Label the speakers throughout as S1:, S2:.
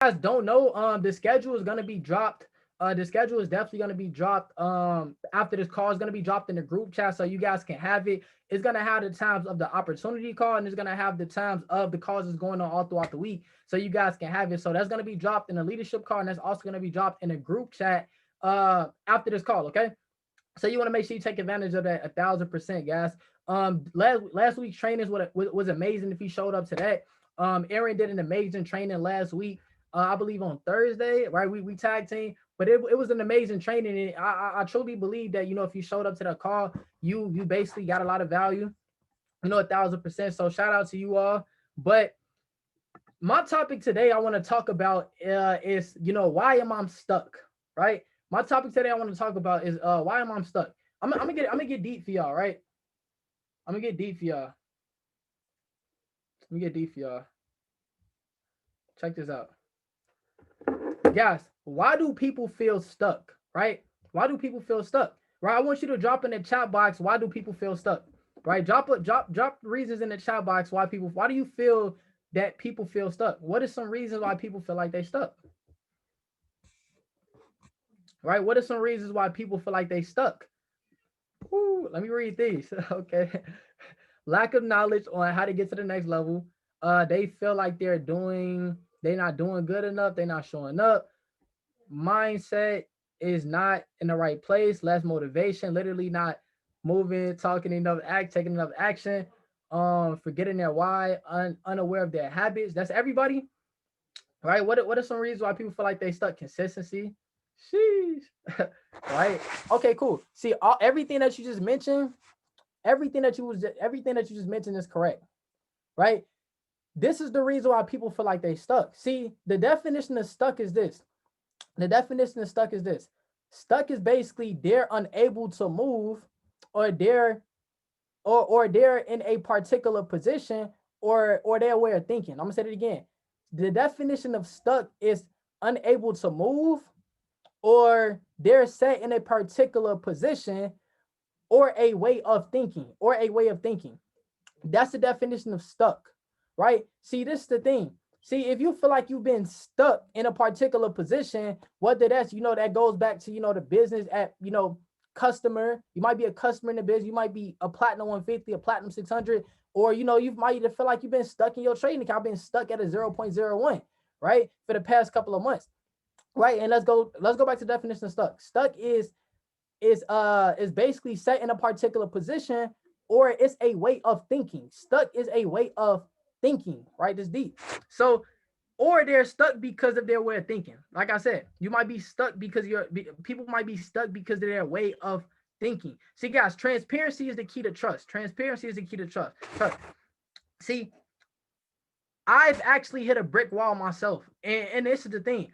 S1: guys don't know, the schedule is gonna be dropped. The schedule is definitely gonna be dropped. After this call is gonna be dropped in the group chat, so you guys can have it. It's gonna have the times of the opportunity call, and it's gonna have the times of the calls that's going on all throughout the week, so you guys can have it. So that's gonna be dropped in the leadership call, and that's also gonna be dropped in the group chat after this call. Okay. So you want to make sure you take advantage of that 1,000%, guys. Last week's training was amazing. If you showed up to that, Aaron did an amazing training last week. I believe on Thursday, right? We tag team, but it was an amazing training. And I truly believe that if you showed up to the call, you basically got a lot of value. 1,000%. So shout out to you all. But my topic today I want to talk about is why am I stuck, right? My topic today I want to talk about is why am I stuck. I'm gonna get deep for y'all, right? I'm gonna get deep for y'all. Let me get deep for y'all. Check this out, guys. Why do people feel stuck, right? Why do people feel stuck, right? I want you to drop in the chat box. Why do people feel stuck, right? Drop reasons in the chat box why do you feel that people feel stuck? What are some reasons why people feel like they stuck? Right? What are some reasons why people feel like they stuck? Ooh, let me read these. Okay. Lack of knowledge on how to get to the next level. They feel like they're not doing good enough. They're not showing up. Mindset is not in the right place. Less motivation. Literally not moving, talking enough, taking enough action. Forgetting their why. Unaware of their habits. That's everybody, right? What are some reasons why people feel like they stuck? Consistency. Sheesh. Right? Okay, cool. See, everything that you just mentioned, everything that you just mentioned is correct, right? This is the reason why people feel like they stuck. See, the definition of stuck is this. The definition of stuck is this. Stuck is basically they're unable to move, or they're in a particular position, or their way of thinking. I'm gonna say it again. The definition of stuck is unable to move, or they're set in a particular position, or a way of thinking, That's the definition of stuck, right? See, this is the thing. See, if you feel like you've been stuck in a particular position, whether that's, that goes back to, the business at, customer, you might be a customer in the business, you might be a platinum 150, a platinum 600, or, you might feel like you've been stuck in your trading account, been stuck at a 0.01, right? For the past couple of months, right? And let's go back to the definition of stuck. Stuck is basically set in a particular position, or it's a way of thinking. Stuck is a way of thinking, right? It's deep. So, or they're stuck because of their way of thinking. Like I said, you might be stuck because people might be stuck because of their way of thinking. See, guys, transparency is the key to trust. Transparency is the key to trust. See, I've actually hit a brick wall myself, and this is the thing.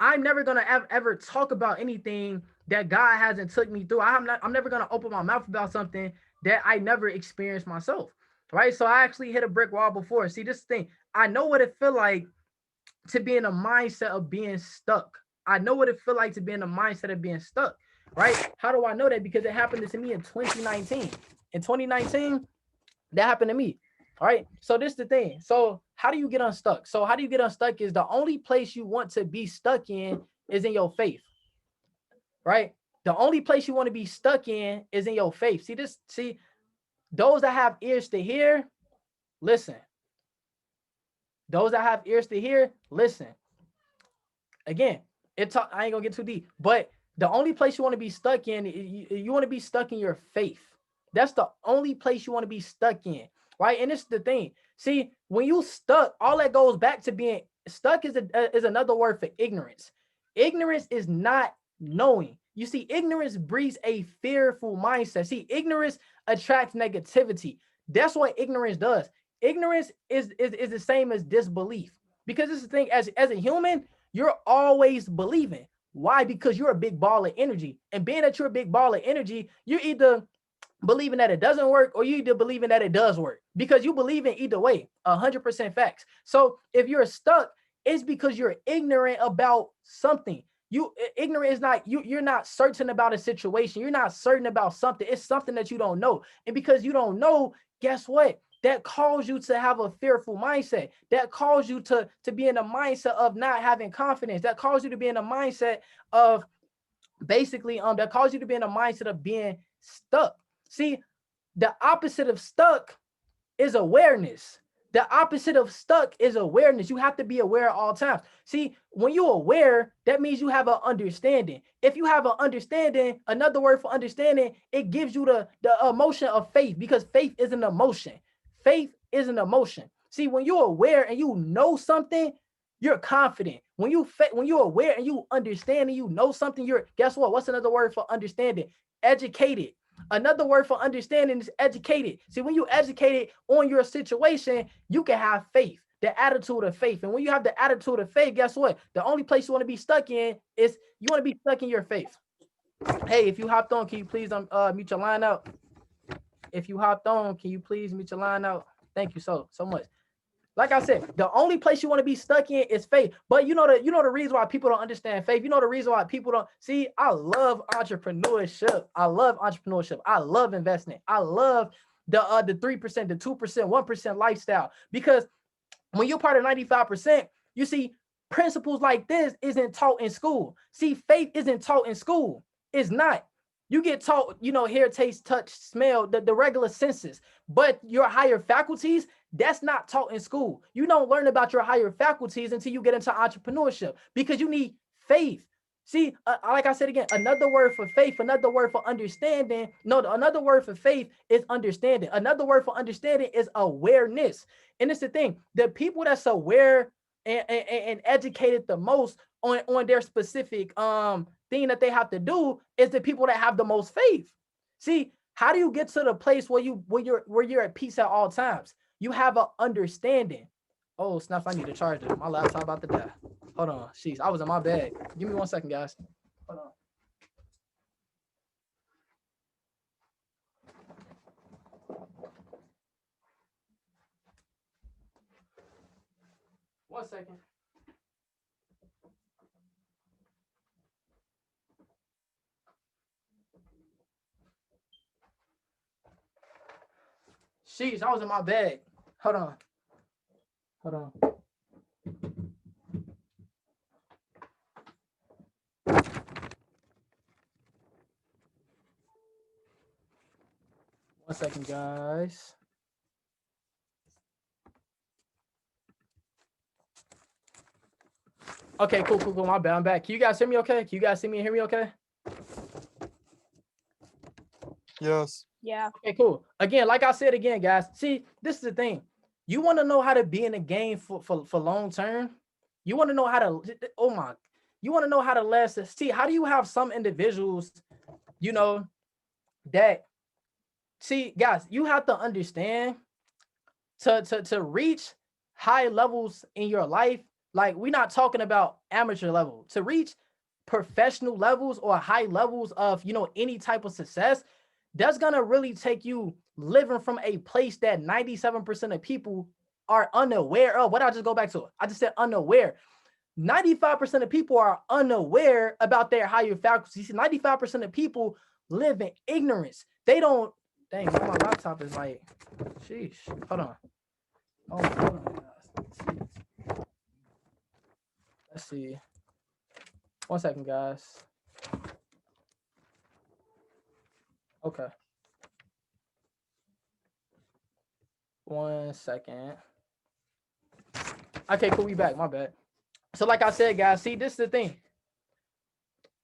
S1: I'm never gonna ever talk about anything that God hasn't took me through. I'm never gonna open my mouth about something that I never experienced myself. Right. So I actually hit a brick wall before. See, this thing, I know what it feel like to be in a mindset of being stuck. I know what it feel like to be in a mindset of being stuck. Right. How do I know that? Because it happened to me in 2019. In 2019, that happened to me. All right. So this is the thing. So how do you get unstuck? So how do you get unstuck is the only place you want to be stuck in is in your faith, right? The only place you want to be stuck in is in your faith. See, those that have ears to hear, listen. Those that have ears to hear, listen. Again, I ain't gonna get too deep, but the only place you want to be stuck in, you want to be stuck in your faith. That's the only place you want to be stuck in, right? And this is the thing. See, when you stuck, all that goes back to being stuck is another word for ignorance. Ignorance is not knowing. You see, ignorance breeds a fearful mindset. See, ignorance attracts negativity. That's what ignorance does. Ignorance is the same as disbelief. Because this is the thing, as a human, you're always believing. Why? Because you're a big ball of energy. And being that you're a big ball of energy, you're either believing that it doesn't work, or you either believing that it does work, because you believe in either way. 100% facts. So if you're stuck, it's because you're ignorant about something. You ignorant is not you're not certain about a situation. You're not certain about something. It's something that you don't know. And because you don't know, guess what? that cause you to have a fearful mindset, that cause you to be in a mindset of not having confidence, that cause you to be in a mindset of basically that cause you to be in a mindset of being stuck. See, the opposite of stuck is awareness. The opposite of stuck is awareness. You have to be aware at all times. See, when you're aware, that means you have an understanding. If you have an understanding, another word for understanding, it gives you the emotion of faith, because faith is an emotion. Faith is an emotion. See, when you're aware and you know something, you're confident. When you're aware and you understand and you know something, you're, guess what? What's another word for understanding? Educated. Another word for understanding is educated. See, when you educated on your situation, you can have faith, the attitude of faith. And when you have the attitude of faith, guess what? The only place you want to be stuck in is you want to be stuck in your faith. Hey, if you hopped on, can you please mute your line out? If you hopped on, can you please mute your line out? Thank you so much. Like I said, the only place you want to be stuck in is faith. But you know the reason why people don't understand faith. You know the reason why people don't see. I love entrepreneurship. I love entrepreneurship. I love investment. I love the 3%, the 2%, 1% lifestyle. Because when you're part of 95%, you see principles like this isn't taught in school. See, faith isn't taught in school. It's not. You get taught, hear, taste, touch, smell, the regular senses. But your higher faculties, that's not taught in school. You don't learn about your higher faculties until you get into entrepreneurship, because you need faith. See, like I said again, another word for faith, another word for understanding. No, another word for faith is understanding. Another word for understanding is awareness. And it's the thing, the people that's aware and educated the most on their specific thing that they have to do is the people that have the most faith. See, how do you get to the place where you're at peace at all times? You have an understanding. Oh, snaps, I need a charger. My laptop about to die. Hold on. Jeez, I was in my bag. Give me 1 second, guys. Hold on. One second. Jeez, I was in my bag. Hold on. Hold on. One second, guys. Okay, cool. My bad. I'm back. Can you guys hear me okay? Can you guys see me and hear me okay?
S2: Yes.
S3: Yeah.
S1: Okay, cool. Again, like I said again, guys, see, this is the thing. You want to know how to be in the game for long term? You want to know how to, you want to know how to last. See, how do you have some individuals, that, see, guys, you have to understand to reach high levels in your life. Like, we're not talking about amateur level. To reach professional levels or high levels of, any type of success, that's gonna really take you living from a place that 97% of people are unaware of. What I just go back to? I just said unaware. 95% of people are unaware about their higher faculties. 95% of people live in ignorance. They don't. Dang, my laptop is like, sheesh. Hold on. Oh, hold on, guys. Let's see. 1 second, guys. Okay. 1 second. Okay, cool. We back. My bad. So, like I said, guys, see, this is the thing.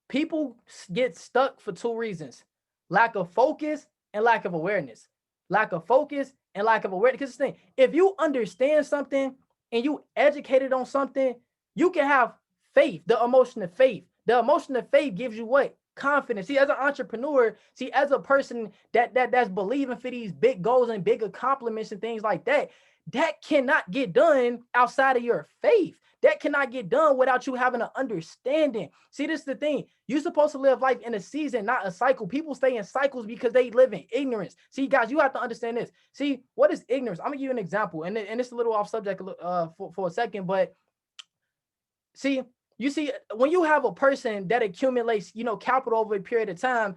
S1: People get stuck for two reasons: lack of focus and lack of awareness. Lack of focus and lack of awareness. Because this thing, if you understand something and you educated on something, you can have faith, the emotion of faith. The emotion of faith gives you what? Confidence. See, as an entrepreneur, see, as a person that's believing for these big goals and big accomplishments and things like that, that cannot get done outside of your faith. That cannot get done without you having an understanding. See, this is the thing. You're supposed to live life in a season, not a cycle. People stay in cycles because they live in ignorance. See, guys, you have to understand this. See, what is ignorance? I'm gonna give you an example, and it's a little off subject for a second, but see, you see, when you have a person that accumulates, capital over a period of time,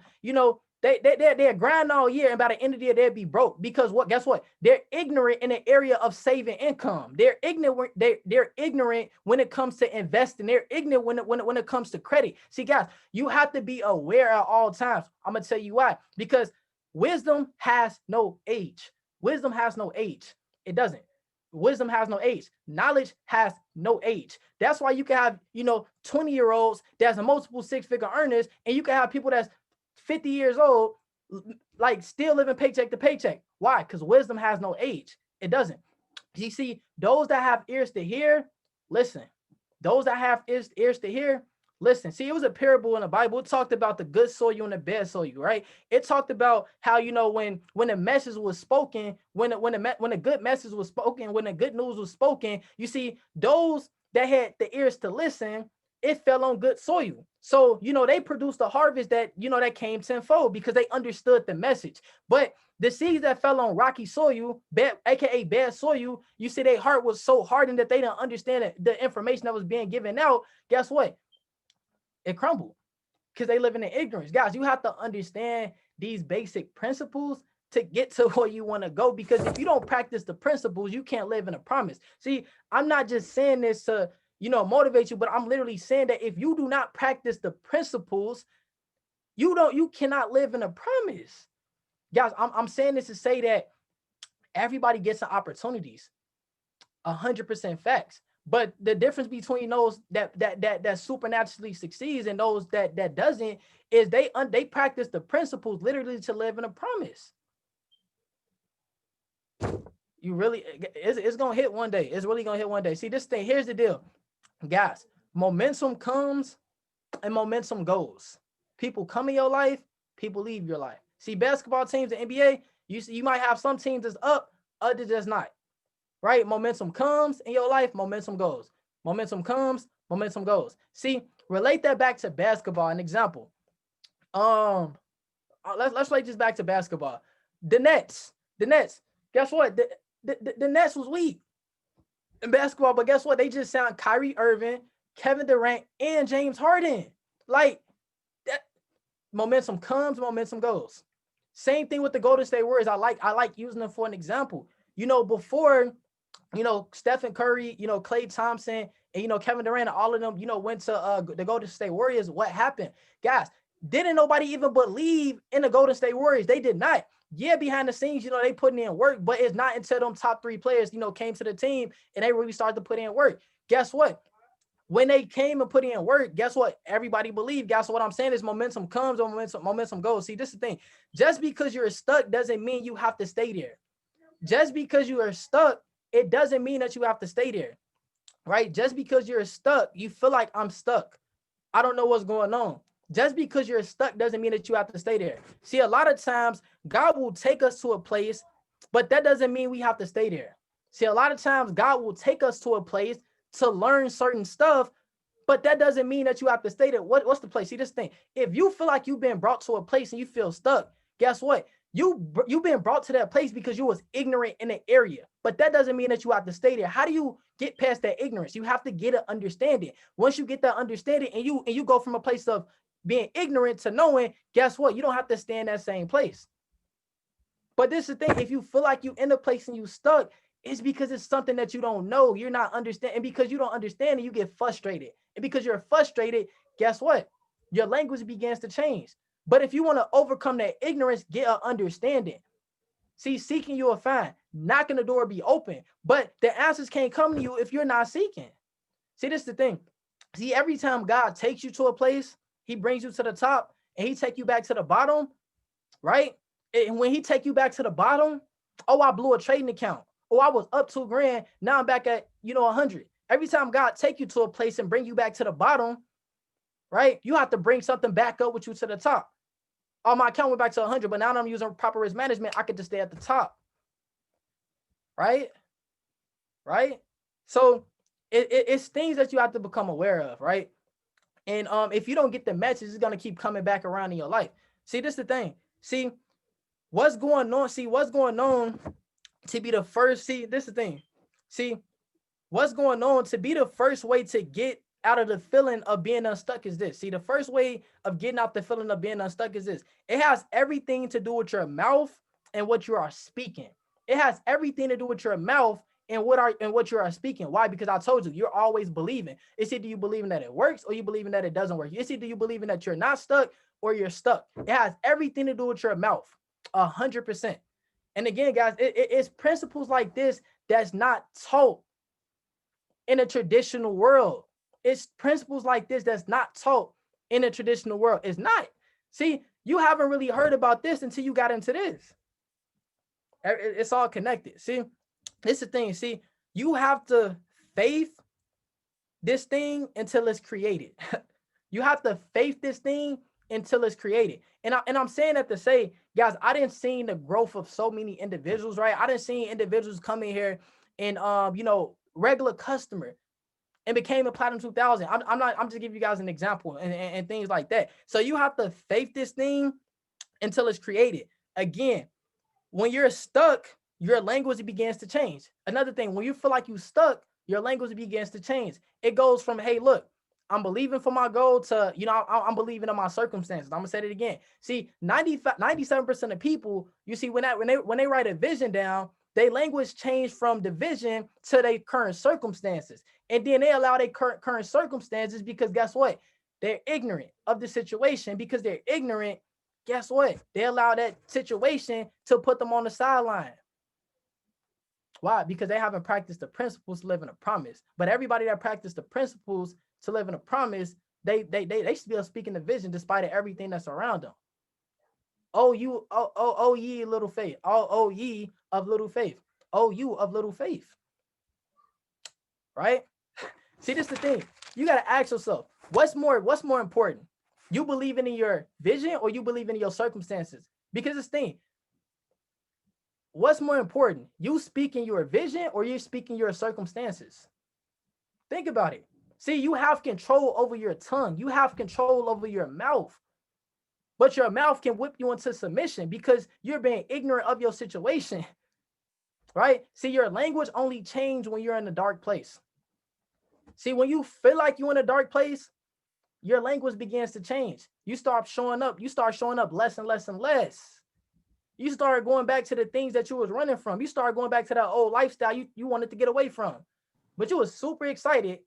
S1: They're grind all year, and by the end of the year, they'll be broke because what? Guess what? They're ignorant in the area of saving income. They're ignorant. They're ignorant when it comes to investing. They're ignorant when it comes to credit. See, guys, you have to be aware at all times. I'm gonna tell you why. Because wisdom has no age. Wisdom has no age. It doesn't. Wisdom has no age. Knowledge has no age. That's why you can have 20-year-olds that's a multiple six-figure earners, and you can have people that's 50 years old, like still living paycheck to paycheck. Why? Because wisdom has no age. It doesn't. You see, those that have ears to hear, listen. Those that have ears to hear, listen. See, it was a parable in the Bible. It talked about the good soil and the bad soil, right? It talked about how, when the message was spoken, when the good message was spoken, when the good news was spoken, you see, those that had the ears to listen, it fell on good soil. So, they produced a harvest that, that came tenfold because they understood the message. But the seeds that fell on rocky soil, aka bad soil, you see, their heart was so hardened that they didn't understand the information that was being given out. Guess what? It crumbled because they live in ignorance. Guys, you have to understand these basic principles to get to where you want to go, because if you don't practice the principles, you can't live in a promise. See, I'm not just saying this to motivate you, but I'm literally saying that if you do not practice the principles, you cannot live in a promise. Guys, I'm saying this to say that everybody gets the opportunities. 100% facts. But the difference between those that supernaturally succeeds and those that doesn't is they practice the principles literally to live in a promise. You really, it's gonna hit one day. It's really gonna hit one day. See, this thing, here's the deal. Guys, momentum comes and momentum goes. People come in your life, people leave your life. See, basketball teams in NBA, you might have some teams that's up, others that's not. Right? Momentum comes in your life, momentum goes. Momentum comes, momentum goes. See, relate that back to basketball. An example. Let's relate this back to basketball. The Nets. Guess what? The Nets was weak in basketball, but guess what? They just signed Kyrie Irving, Kevin Durant, and James Harden. Like that, momentum comes, momentum goes. Same thing with the Golden State Warriors. I like using them for an example. Before, Stephen Curry, Klay Thompson, and Kevin Durant, all of them, went to the Golden State Warriors. What happened, guys? Didn't nobody even believe in the Golden State Warriors? They did not. Yeah, behind the scenes, they putting in work, but it's not until them top three players, came to the team and they really started to put in work. Guess what? When they came and put in work, guess what? Everybody believed. Guess what I'm saying is momentum comes or momentum goes. See, this is the thing. Just because you're stuck doesn't mean you have to stay there. Just because you are stuck, it doesn't mean that you have to stay there, right? Just because you're stuck, you feel like I'm stuck. I don't know what's going on. Just because you're stuck doesn't mean that you have to stay there. See, a lot of times God will take us to a place, but that doesn't mean we have to stay there. See, a lot of times God will take us to a place to learn certain stuff, but that doesn't mean that you have to stay there. What's the place? See, this thing, if you feel like you've been brought to a place and you feel stuck, guess what? You've been brought to that place because you was ignorant in the area, but that doesn't mean that you have to stay there. How do you get past that ignorance? You have to get an understanding. Once you get that understanding and you go from a place of being ignorant to knowing, guess what? You don't have to stay in that same place. But this is the thing, if you feel like you in a place and you stuck, it's because it's something that you don't know. You're not understanding. And because you don't understand it, you get frustrated. And because you're frustrated, guess what? Your language begins to change. But if you want to overcome that ignorance, get an understanding. See, seeking you will find. Knocking the door be open. But the answers can't come to you if you're not seeking. See, this is the thing. See, every time God takes you to a place, he brings you to the top and he take you back to the bottom, right? And when he take you back to the bottom, oh, I blew a trading account. Oh, I was up $2,000. Now I'm back at, 100. Every time God take you to a place and bring you back to the bottom, right? You have to bring something back up with you to the top. Oh, my account went back to 100, but now that I'm using proper risk management, I could just stay at the top. Right? Right? So it's things that you have to become aware of, right? And if you don't get the message, it's going to keep coming back around in your life. See, this is the thing. See, what's going on? See, what's going on to be the first? See, this is the thing. See, what's going on to be the first way to get out of the feeling of being unstuck is this. See, the first way of getting out the feeling of being unstuck is this. It has everything to do with your mouth and what you are speaking. It has everything to do with your mouth and what you are speaking. Why? Because I told you, you're always believing. It's either you believing that it works or you believing that it doesn't work. It's either you believing that you're not stuck or you're stuck. It has everything to do with your mouth, 100%. And again, guys, it's principles like this that's not taught in a traditional world. It's principles like this that's not taught in a traditional world. It's not. See, you haven't really heard about this until you got into this. It's all connected. See, this is the thing. See, you have to faith this thing until it's created. You have to faith this thing until it's created. And I'm saying that to say, guys, I didn't see the growth of so many individuals, right? I didn't see individuals come in here and regular customer and became a platinum 2000. I'm just giving you guys an example and things like that. So you have to faith this thing until it's created. Again, when you're stuck, your language begins to change. Another thing, when you feel like you're stuck, your language begins to change. It goes from, hey, look, I'm believing for my goal to, I'm believing in my circumstances. I'm gonna say it again. See, 97% of people, you see, when they write a vision down, their language change from the vision to their current circumstances. And then they allow their current circumstances because guess what? They're ignorant of the situation. Because they're ignorant, guess what? They allow that situation to put them on the sideline. Why? Because they haven't practiced the principles to live in a promise. But everybody that practiced the principles to live in a promise, they still speaking the vision despite of everything that's around them. Oh, ye little faith. Oh, ye of little faith. Oh, you of little faith. Right? See, this is the thing. You gotta ask yourself, what's more important? You believing in your vision or you believing in your circumstances? Because this thing, what's more important? You speaking your vision or you speaking your circumstances? Think about it. See, you have control over your tongue. You have control over your mouth. But your mouth can whip you into submission because you're being ignorant of your situation. Right? See, your language only changes when you're in a dark place. See, when you feel like you're in a dark place, your language begins to change. You start showing up less and less and less. You start going back to the things that you was running from. You start going back to that old lifestyle you wanted to get away from. But you was super excited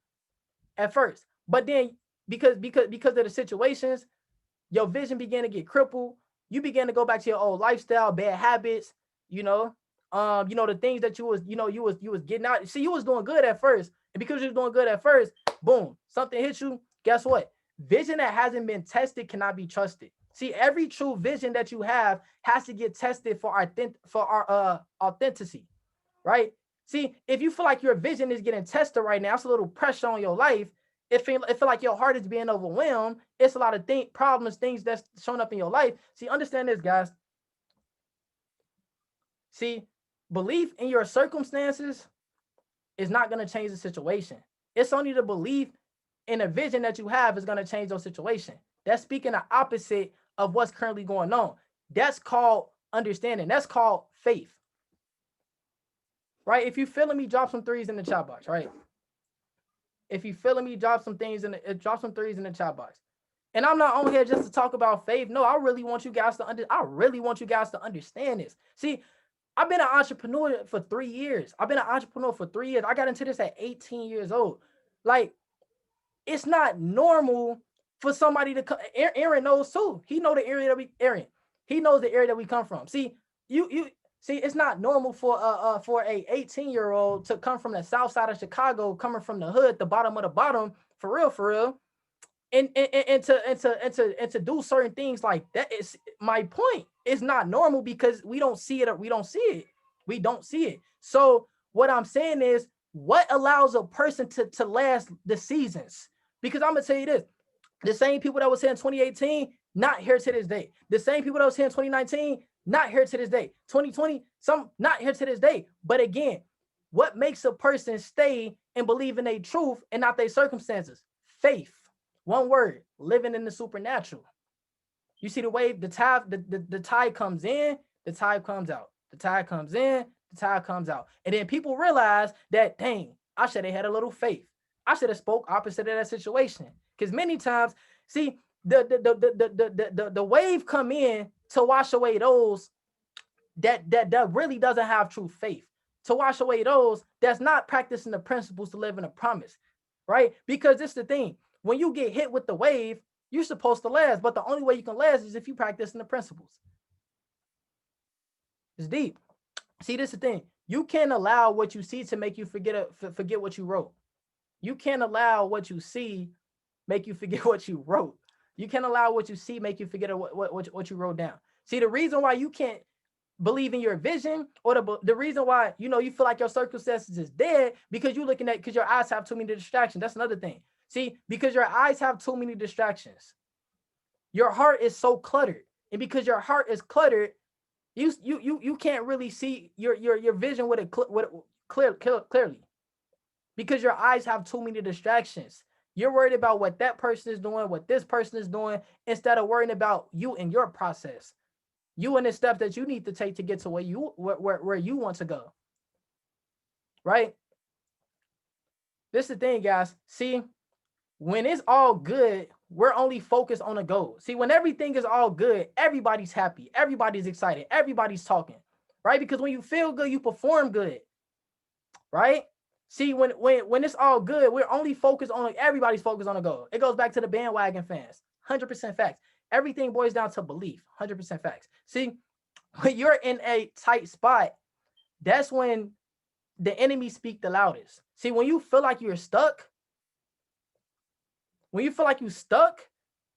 S1: at first. But then because of the situations, your vision began to get crippled. You began to go back to your old lifestyle, bad habits, the things that you was getting out. See, you was doing good at first. And because you was doing good at first, boom, something hit you. Guess what? Vision that hasn't been tested cannot be trusted. See, every true vision that you have has to get tested for our authenticity, right? See, if you feel like your vision is getting tested right now, it's a little pressure on your life. It feel like your heart is being overwhelmed. It's a lot of things that's showing up in your life. See, understand this, guys. See, belief in your circumstances is not going to change the situation. It's only the belief in a vision that you have is going to change your situation. That's speaking the opposite of what's currently going on. That's called understanding. That's called faith. Right? If you feeling me, drop some threes in the chat box, right? If you feeling me, drop some threes in the chat box. And I'm not on here just to talk about faith. No, I really want you guys to understand this. See, I've been an entrepreneur for 3 years. I got into this at 18 years old. Like, it's not normal for somebody to come. Aaron knows too. He knows the area that we come from. See, it's not normal for a 18-year-old to come from the south side of Chicago, coming from the hood, the bottom of the bottom, for real, and to do certain things like that. Is my point. It's not normal because we don't see it. So what I'm saying is, what allows a person to last the seasons? Because I'm gonna tell you this: the same people that was here in 2018, not here to this day. The same people that was here in 2019, not here to this day. 2020, some not here to this day. But again, what makes a person stay and believe in their truth and not their circumstances? Faith. One word: living in the supernatural. You see the wave, the tide comes in, the tide comes out. The tide comes in, the tide comes out. And then people realize that, dang, I should have had a little faith. I should have spoke opposite of that situation. Because many times, see, the wave come in to wash away those that really doesn't have true faith, to wash away those that's not practicing the principles to live in a promise, right? Because it's the thing, when you get hit with the wave, you're supposed to last, but the only way you can last is if you practice the principles. It's deep. See, this is the thing. You can't allow what you see to make you forget what you wrote. You can't allow what you see make you forget what you wrote. You can't allow what you see make you forget what you wrote down. See, the reason why you can't believe in your vision, or the reason why you feel like your circumstances is dead, because you're looking at, because your eyes have too many distractions. That's another thing. See, because your eyes have too many distractions, your heart is so cluttered, and because your heart is cluttered, you can't really see your vision with it clearly, because your eyes have too many distractions. You're worried about what that person is doing, what this person is doing, instead of worrying about you and your process, you and the steps that you need to take to get to where you want to go. Right? This is the thing, guys. See, when it's all good, we're only focused on a goal. See, when everything is all good, everybody's happy, everybody's excited, everybody's talking, right? Because when you feel good, you perform good, right? See, when it's all good, we're only focused on, everybody's focused on a goal. It goes back to the bandwagon fans. 100% facts. Everything boils down to belief. 100% facts. See, when you're in a tight spot, that's when the enemy speak the loudest. See, when you feel like you're stuck,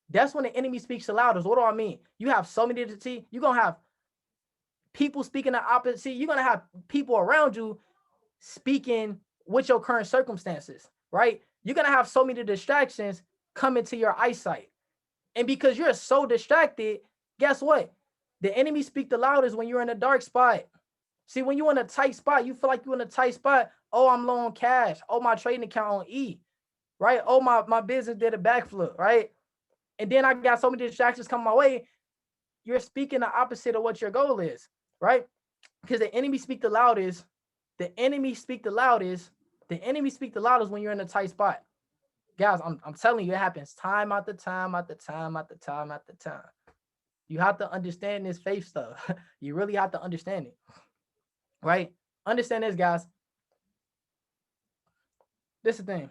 S1: that's when the enemy speaks the loudest. What do I mean? You have so many, see, you're going to have people speaking the opposite. See, you're going to have people around you speaking with your current circumstances, right? You're going to have so many distractions come into your eyesight. And because you're so distracted, guess what? The enemy speak the loudest when you're in a dark spot. See, when you're in a tight spot, you feel like you're in a tight spot. Oh, I'm low on cash. Oh, my trading account on E, right? Oh, my business did a backflip, right? And then I got so many distractions coming my way. You're speaking the opposite of what your goal is, right? Because the enemy speak the loudest. The enemy speak the loudest when you're in a tight spot. Guys, I'm telling you, it happens time after time after time after time after time. You have to understand this faith stuff. You really have to understand it, right? Understand this, guys. This is the thing.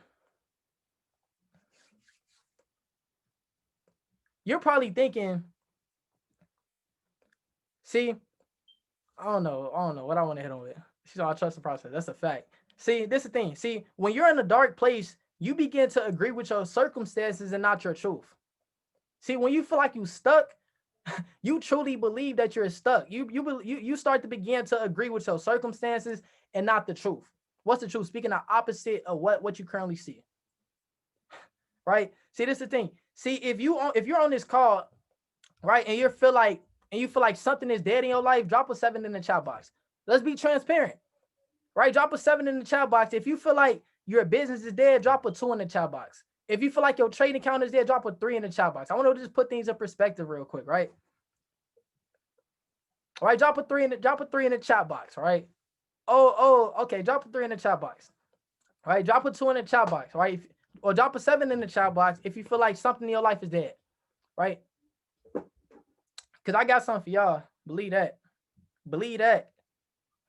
S1: You're probably thinking, see, I don't know what I want to hit on with. So I trust the process. That's a fact. See, this is the thing. See, when you're in a dark place, you begin to agree with your circumstances and not your truth. See, when you feel like you stuck, you truly believe that you're stuck. You start to begin to agree with your circumstances and not the truth. What's the truth? Speaking the opposite of what you currently see. Right? See, this is the thing. See, if you're on this call, right, and you feel like something is dead in your life, drop a 7 in the chat box. Let's be transparent. Right? Drop a 7 in the chat box. If you feel like your business is dead, drop a 2 in the chat box. If you feel like your trading account is dead, drop a 3 in the chat box. I want to just put things in perspective real quick, right? All right, drop a 3 in the chat box, right? Okay, drop a 3 in the chat box. All right, drop a 2 in the chat box, right? Or drop a 7 in the chat box if you feel like something in your life is dead, right? Because I got something for y'all. Believe that. Believe that.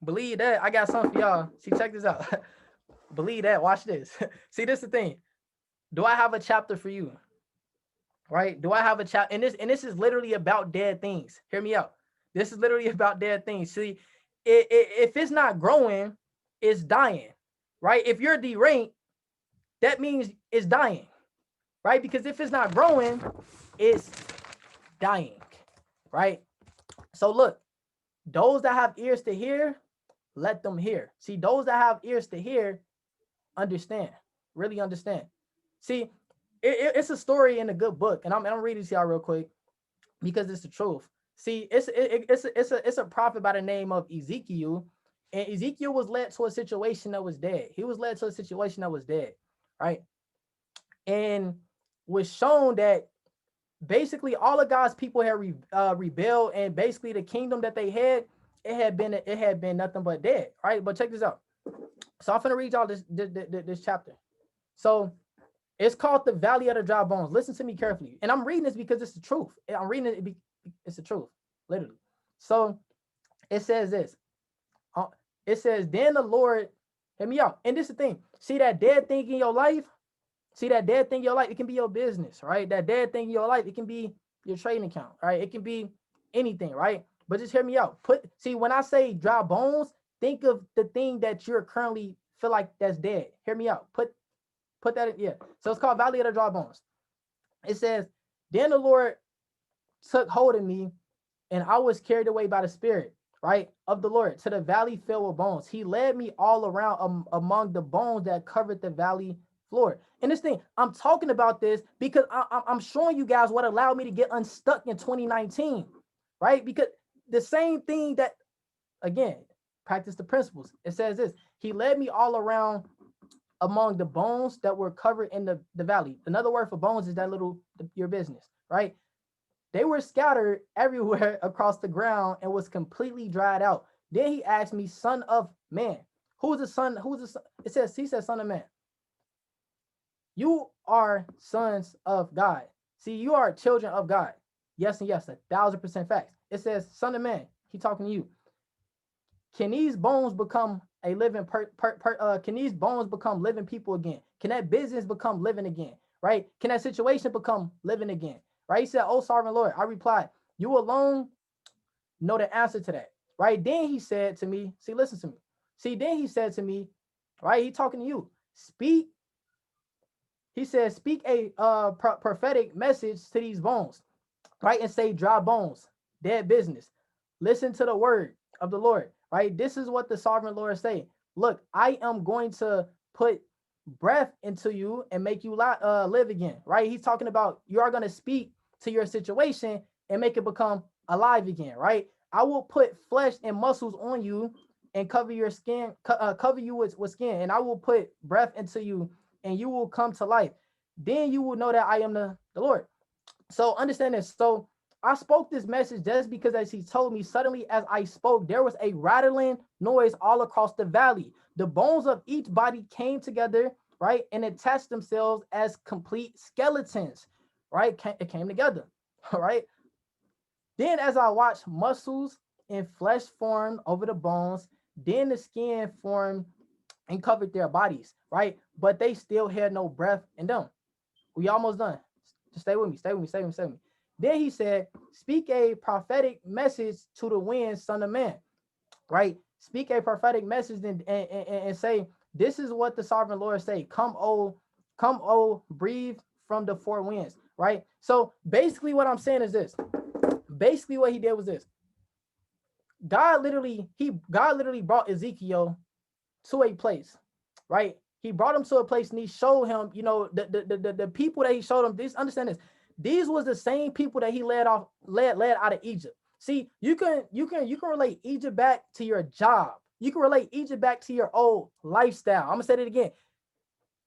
S1: Believe that. I got something for y'all. See, check this out. Believe that. Watch this. See, this is the thing. Do I have a chapter for you? Right? Do I have a chapter? And this is literally about dead things. Hear me out. This is literally about dead things. See, if it's not growing, it's dying. Right? If you're deranked, that means it's dying. Right? Because if it's not growing, it's dying. Right? So look, those that have ears to hear, let them hear. See, those that have ears to hear, understand. Really understand. See, it's a story in a good book, and I'm reading to y'all real quick because it's the truth. See, it's a prophet by the name of Ezekiel, and Ezekiel was led to a situation that was dead. He was led to a situation that was dead, right? And was shown that basically all of God's people had rebelled, and basically the kingdom that they had, it had been nothing but dead, right? But check this out. So I'm gonna read y'all this chapter. So it's called the Valley of the Dry Bones. Listen to me carefully. And I'm reading this because it's the truth. I'm reading it, it's the truth, literally. So it says this. Uh, It says, then the Lord, hear me out. And this is the thing. See that dead thing in your life? See that dead thing in your life? It can be your business, right? That dead thing in your life, it can be your trading account, right? It can be anything, right? But just hear me out. See, when I say dry bones, think of the thing that you're currently feel like that's dead. Hear me out. Put that in, yeah. So it's called Valley of the Dry Bones. It says, then the Lord took hold of me, and I was carried away by the Spirit, right, of the Lord to the valley filled with bones. He led me all around among the bones that covered the valley floor. And this thing, I'm talking about this because I'm showing you guys what allowed me to get unstuck in 2019, right? Because the same thing that, again, practice the principles. It says this, he led me all around among the bones that were covered in the valley. Another word for bones is that little, your business, right? They were scattered everywhere across the ground and was completely dried out. Then he asked me, son of man, who's the son? Who's the son? It says, he said, son of man. You are sons of God. See, you are children of God. Yes and yes, 1,000% facts. It says, son of man, he talking to you. Can these bones become a living can these bones become living people again? Can that business become living again? Right? Can that situation become living again? Right? He said, oh, sovereign Lord. I replied, you alone know the answer to that. Right? Then he said to me, see, listen to me. See, then he said to me, right? He talking to you. Speak. He said, speak a prophetic message to these bones, right? And say, dry bones, dead business. Listen to the word of the Lord, right? This is what the sovereign Lord say. Look, I am going to put breath into you and make you live again, right? He's talking about you are going to speak to your situation and make it become alive again, right? I will put flesh and muscles on you and cover your skin, cover you with skin, and I will put breath into you and you will come to life. Then you will know that I am the Lord. So understand this. So I spoke this message just because, as he told me, suddenly as I spoke, there was a rattling noise all across the valley. The bones of each body came together, right, and attached themselves as complete skeletons, right? It came together, all right? Then as I watched, muscles and flesh formed over the bones, then the skin formed and covered their bodies, right? But they still had no breath in them. We almost done. Just stay with me, stay with me, stay with me, stay with me. Then he said, speak a prophetic message to the wind, son of man, right? Speak a prophetic message and say, this is what the sovereign Lord say. Come, breathe from the four winds, right? So basically what I'm saying is this. Basically what he did was this. God literally brought Ezekiel to a place, right? He brought him to a place and he showed him, the people that he showed him. This, understand this. These was the same people that he led out of Egypt. See, you can relate Egypt back to your job. You can relate Egypt back to your old lifestyle. I'm gonna say it again.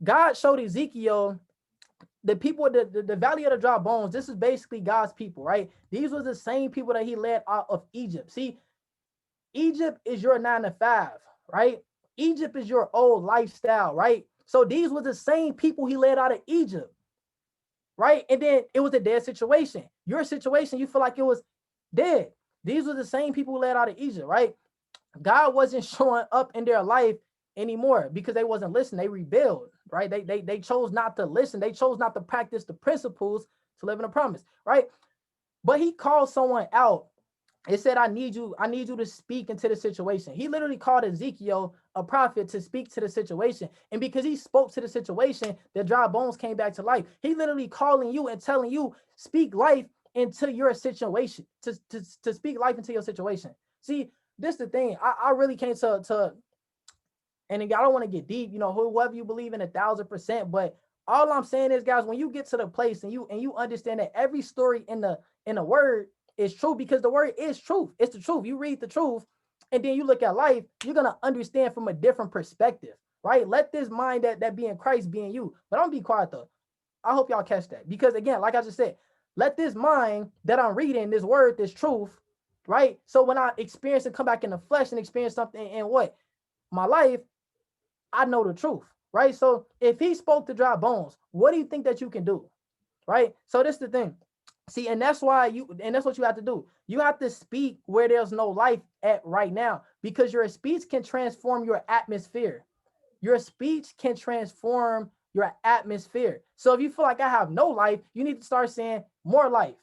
S1: God showed Ezekiel the people, the valley of the dry bones. This is basically God's people, right? These was the same people that he led out of Egypt. See, Egypt is your 9 to 5, right? Egypt is your old lifestyle, right? So these were the same people he led out of Egypt, right? And then it was a dead situation. Your situation, you feel like it was dead. These were the same people who led out of Egypt, right? God wasn't showing up in their life anymore because they wasn't listening. They rebelled, right? They chose not to listen. They chose not to practice the principles to live in a promise, right? But he called someone out. It said, I need you to speak into the situation. He literally called Ezekiel a prophet to speak to the situation. And because he spoke to the situation, the dry bones came back to life. He literally calling you and telling you, speak life into your situation, to speak life into your situation. See, this is the thing. I really came to, and I don't want to get deep, whoever you believe in 1,000%, but all I'm saying is, guys, when you get to the place and you understand that every story in the word is true, because the word is truth. It's the truth. You read the truth and then you look at life, you're going to understand from a different perspective, right? Let this mind that be in Christ be in you. But I'm gonna be quiet though. I hope y'all catch that, because again, like I just said, let this mind that I'm reading, this word, this truth, right? So when I experience and come back in the flesh and experience something in what? My life, I know the truth, right? So if he spoke to dry bones, what do you think that you can do, right? So this is the thing. See, and that's why that's what you have to do. You have to speak where there's no life at right now, because your speech can transform your atmosphere. Your speech can transform your atmosphere. So if you feel like I have no life, you need to start saying more life,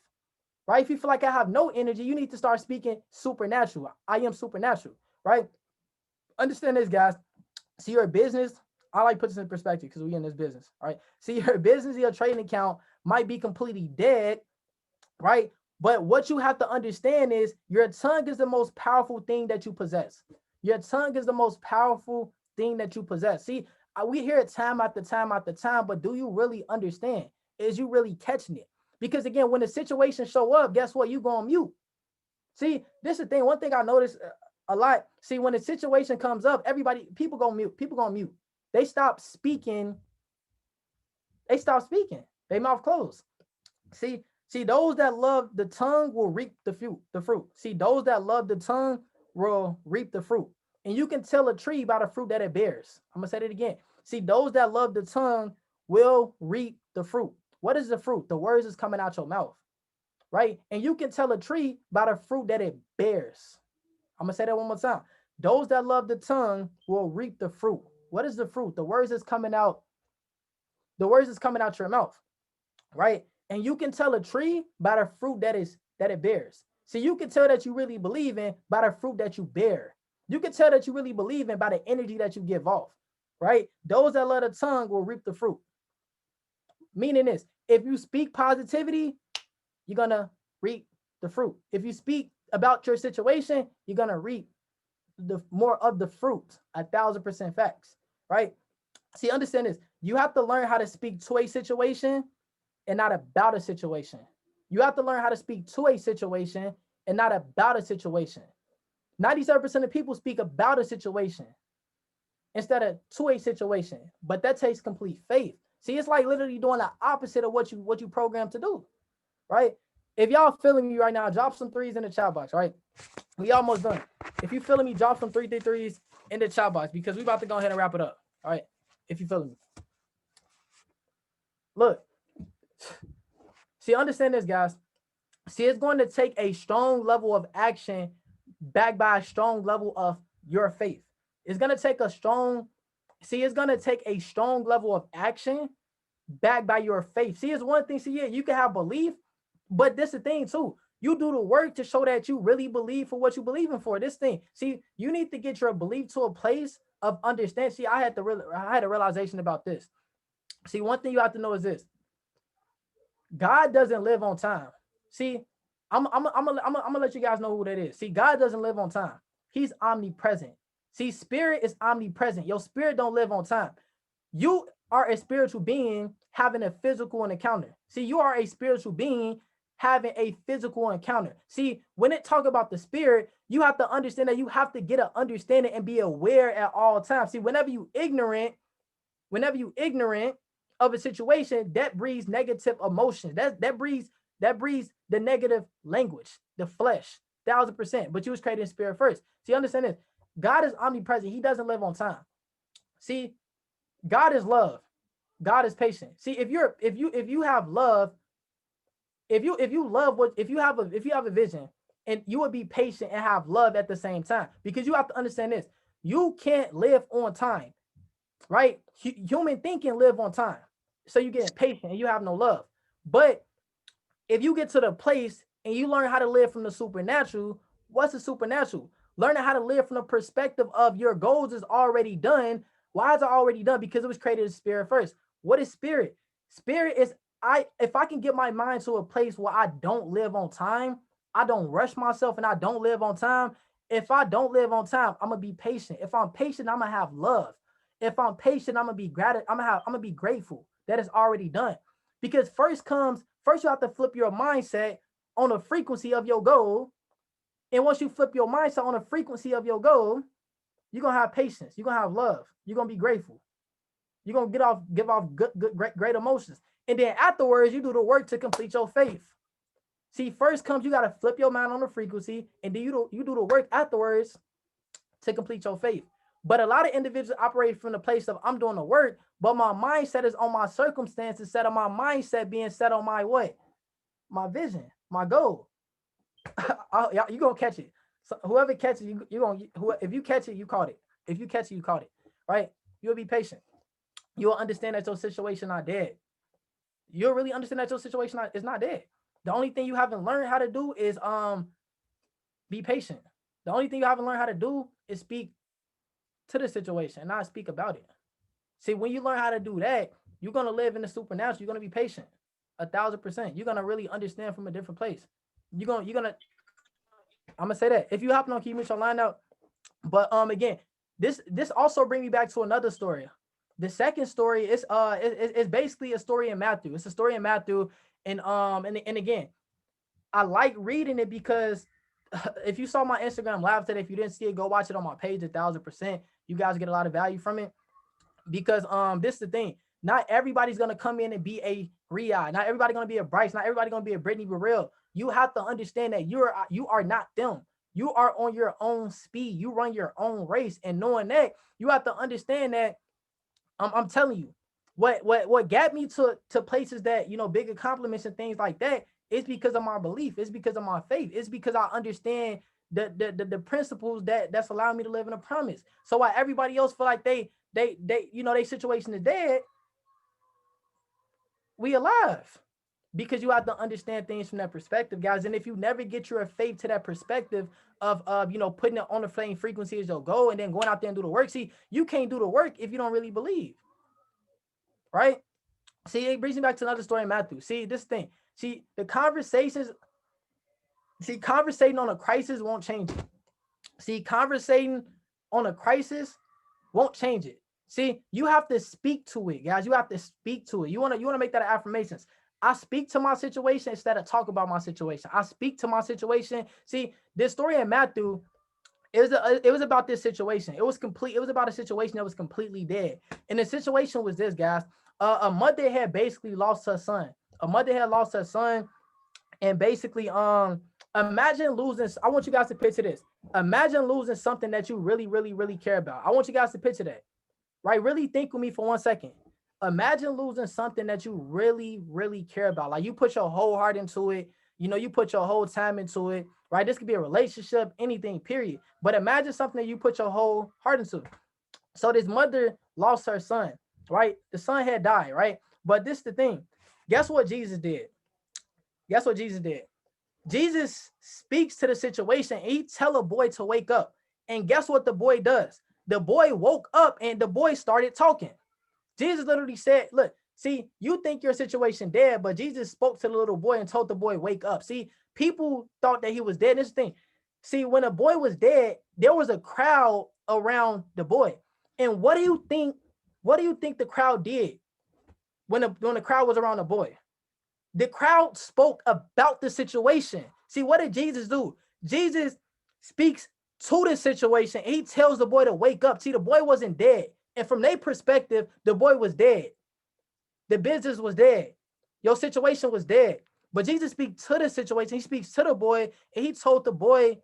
S1: right? If you feel like I have no energy, you need to start speaking supernatural. I am supernatural, right? Understand this, guys. See, your business, I like put this in perspective because we in this business, right? See, your business, your trading account might be completely dead, right? But what you have to understand is your tongue is the most powerful thing that you possess. Your tongue is the most powerful thing that you possess. See, we hear it time after time after time, but do you really understand? Is you really catching it? Because again, when the situation show up, guess what? You go on mute. See, this is the thing. One thing I noticed a lot. See, when the situation comes up, people go mute. People go mute. They stop speaking. They stop speaking. They mouth closed. See, those that love the tongue will reap the fruit. See, those that love the tongue will reap the fruit. And you can tell a tree by the fruit that it bears. I'm gonna say it again. See, those that love the tongue will reap the fruit. What is the fruit? The words is coming out your mouth, right? And you can tell a tree by the fruit that it bears. I'm gonna say that one more time. Those that love the tongue will reap the fruit. What is the fruit? The words is coming out. The words is coming out your mouth, right? And you can tell a tree by the fruit that it bears. See, you can tell that you really believe in by the fruit that you bear. You can tell that you really believe in by the energy that you give off, right? Those that love the tongue will reap the fruit. Meaning this, if you speak positivity, you're gonna reap the fruit. If you speak about your situation, you're gonna reap the more of the fruit. 1,000% facts, right? See, understand this. You have to learn how to speak to a situation and not about a situation. You have to learn how to speak to a situation and not about a situation. 97% of people speak about a situation instead of to a situation, but that takes complete faith. See, it's like literally doing the opposite of what you programmed to do, right? If y'all feeling me right now, drop some threes in the chat box, right? We almost done. If you feeling me, drop some 3 in the chat box because we about to go ahead and wrap it up, all right? If you feeling me. Look, see, understand this, guys. See, it's going to take a strong level of action backed by a strong level of your faith. It's going to take a strong level of action backed by your faith. See, it's one thing. See, yeah, you can have belief, but this is the thing too. You do the work to show that you really believe for what you believe in for. This thing. See, you need to get your belief to a place of understanding. See, I had a realization about this. See, one thing you have to know is this. God doesn't live on time. See, I'm gonna let you guys know who that is. See, God doesn't live on time. He's omnipresent. See, spirit is omnipresent. Your spirit don't live on time. You are a spiritual being having a physical encounter. See, you are a spiritual being having a physical encounter. See, when it talk about the spirit, you have to understand that you have to get an understanding and be aware at all times. See, whenever you ignorant of a situation, that breeds negative emotions. That breeds the negative language, the flesh, 1,000%. But you was created in spirit first. See, understand this. God is omnipresent. He doesn't live on time. See, God is love. God is patient. See, if you have love, if you have a vision, and you would be patient and have love at the same time, because you have to understand this. You can't live on time, right? Human thinking live on time. So you get patient and you have no love. But if you get to the place and you learn how to live from the supernatural, what's the supernatural? Learning how to live from the perspective of your goals is already done. Why is it already done? Because it was created in spirit first. What is spirit? Spirit is if I can get my mind to a place where I don't live on time, I don't rush myself and I don't live on time. If I don't live on time, I'm gonna be patient. If I'm patient, I'm gonna have love. If I'm patient, I'm gonna be grateful that it's already done. Because first you have to flip your mindset on the frequency of your goal. And once you flip your mindset on the frequency of your goal, you're gonna have patience, you're gonna have love, you're gonna be grateful. You're gonna give off great emotions. And then afterwards, you do the work to complete your faith. See, first comes you gotta flip your mind on the frequency, and then you do the work afterwards to complete your faith. But a lot of individuals operate from the place of I'm doing the work, but my mindset is on my circumstances instead of my mindset being set on my what? My vision, my goal. You gonna catch it. So whoever catches you gonna if you catch it, you caught it. If you catch it, you caught it. Right? You'll be patient. You'll understand that your situation not dead. You'll really understand that your situation is not dead. The only thing you haven't learned how to do is be patient. The only thing you haven't learned how to do is speak to the situation, not speak about it. See, when you learn how to do that, you're gonna live in the supernatural. You're gonna be patient, 1,000%. You're gonna really understand from a different place. You're gonna. I'm gonna say that if you happen on keep your line out, but again, this also brings me back to another story. The second story is it's basically a story in Matthew. It's a story in Matthew, and again, I like reading it because if you saw my Instagram live today, if you didn't see it, go watch it on my page 1,000%. You guys get a lot of value from it because this is the thing. Not everybody's gonna come in and be a Riyadh. Not everybody gonna be a Bryce. Not everybody gonna be a Brittany Burrell. You have to understand that you are not them. You are on your own speed. You run your own race, and knowing that, you have to understand that. I'm telling you, what got me to places that big accomplishments and things like that is because of my belief. It's because of my faith. It's because I understand the principles that's allowing me to live in a promise. So while everybody else feel like they their situation is dead, we alive. Because you have to understand things from that perspective, guys. And if you never get your faith to that perspective of putting it on the flame frequency as your goal and then going out there and do the work, see, you can't do the work if you don't really believe, right? See, it brings me back to another story in Matthew. See, this thing. See, conversating on a crisis won't change it. See, conversating on a crisis won't change it. See, you have to speak to it, guys. You have to speak to it. You wanna make that affirmations. I speak to my situation instead of talk about my situation. I speak to my situation. See, this story in Matthew, it was about this situation. It was about a situation that was completely dead. And the situation was this, guys. A mother had basically lost her son. A mother had lost her son, and basically, imagine losing. I want you guys to picture this. Imagine losing something that you really, really, really care about. I want you guys to picture that. Right? Really think with me for 1 second. Imagine losing something that you really, really care about. Like you put your whole heart into it. You put your whole time into it, right? This could be a relationship, anything, period. But imagine something that you put your whole heart into. So this mother lost her son, right? The son had died, right? But this is the thing. Guess what Jesus did? Guess what Jesus did? Jesus speaks to the situation and he tell a boy to wake up. And guess what the boy does? The boy woke up and the boy started talking. Jesus literally said, look, see, you think your situation dead, but Jesus spoke to the little boy and told the boy, wake up. See, people thought that he was dead. This thing. See, when a boy was dead, there was a crowd around the boy. And what do you think the crowd did when the crowd was around the boy? The crowd spoke about the situation. See, what did Jesus do? Jesus speaks to the situation. And he tells the boy to wake up. See, the boy wasn't dead. And from their perspective, the boy was dead. The business was dead. Your situation was dead. But Jesus speaks to the situation. He speaks to the boy, and he told the boy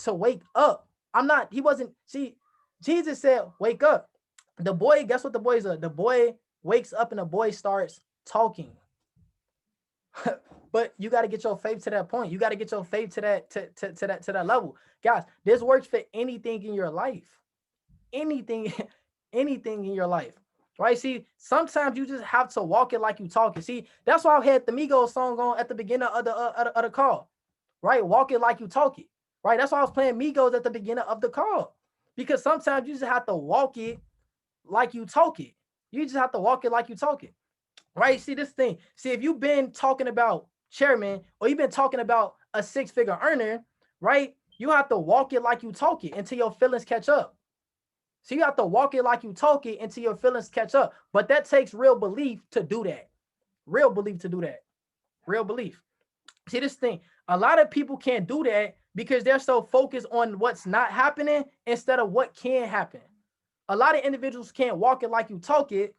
S1: to wake up. See, Jesus said, wake up. The boy, guess what the boy is? The boy wakes up and the boy starts talking. But you got to get your faith to that point. You got to get your faith to that level. Guys, this works for anything in your life. Anything in your life, right? See, sometimes you just have to walk it like you talk it. See, that's why I had the Migos song on at the beginning of the call, right? Walk it like you talk it, right? That's why I was playing Migos at the beginning of the call, because sometimes you just have to walk it like you talk it. You just have to walk it like you talk it, right? See, this thing. See, if you've been talking about chairman or you've been talking about a 6-figure earner, right? You have to walk it like you talk it until your feelings catch up. So you have to walk it like you talk it until your feelings catch up. But that takes real belief to do that. Real belief to do that. Real belief. See, this thing, a lot of people can't do that because they're so focused on what's not happening instead of what can happen. A lot of individuals can't walk it like you talk it,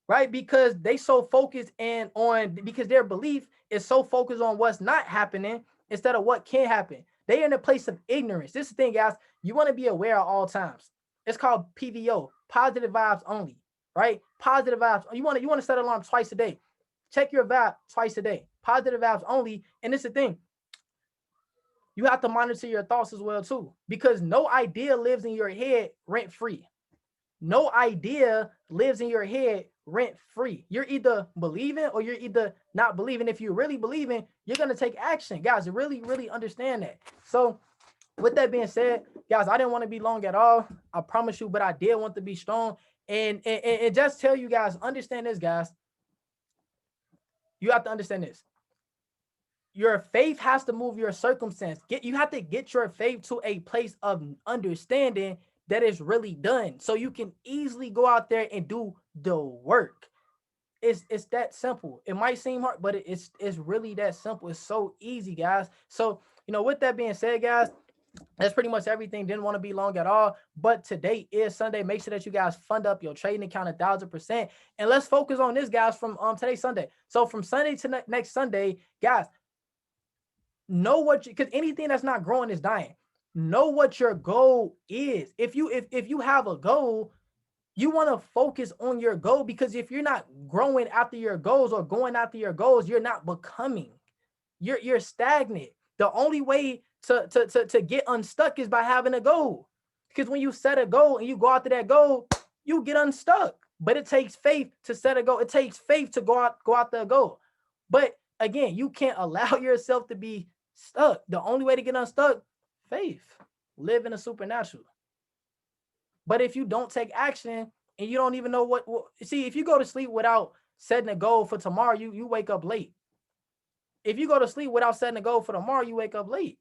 S1: right? Because they so focused because their belief is so focused on what's not happening instead of what can happen. They're in a place of ignorance. This is the thing, guys. You want to be aware at all times. It's called PVO, positive vibes only, right? Positive vibes. You want to set an alarm twice a day. Check your vibe twice a day. Positive vibes only. And it's the thing. You have to monitor your thoughts as well too, because no idea lives in your head rent free. No idea lives in your head rent free. You're either believing or you're either not believing. If you're really believing, you're going to take action. Guys, really, really understand that. So with that being said, guys, I didn't want to be long at all. I promise you, but I did want to be strong. And just tell you guys, understand this, guys. You have to understand this. Your faith has to move your circumstance. You have to get your faith to a place of understanding that is really done, so you can easily go out there and do the work. It's that simple. It might seem hard, but it's really that simple. It's so easy, guys. So with that being said, guys, that's pretty much everything. Didn't want to be long at all, but today is Sunday. Make sure that you guys fund up your trading account 1,000%, and let's focus on this, guys. From today's Sunday, so from Sunday to next Sunday, guys, know what because anything that's not growing is dying. Know what your goal is. If you have a goal, you want to focus on your goal, because if you're not growing after your goals or going after your goals, you're not becoming. You're stagnant. The only way to get unstuck is by having a goal. Because when you set a goal and you go after that goal, you get unstuck. But it takes faith to set a goal. It takes faith to go after a goal. But again, you can't allow yourself to be stuck. The only way to get unstuck, faith. Live in the supernatural. But if you don't take action and you don't even know what see, if you go to sleep without setting a goal for tomorrow, you wake up late. If you go to sleep without setting a goal for tomorrow, you wake up late.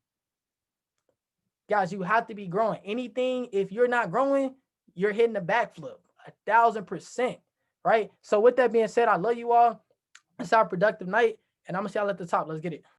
S1: Guys, you have to be growing. Anything, if you're not growing, you're hitting a backflip 1,000%. Right? So with that being said, I love you all. It's our productive night, and I'm gonna see y'all at the top. Let's get it.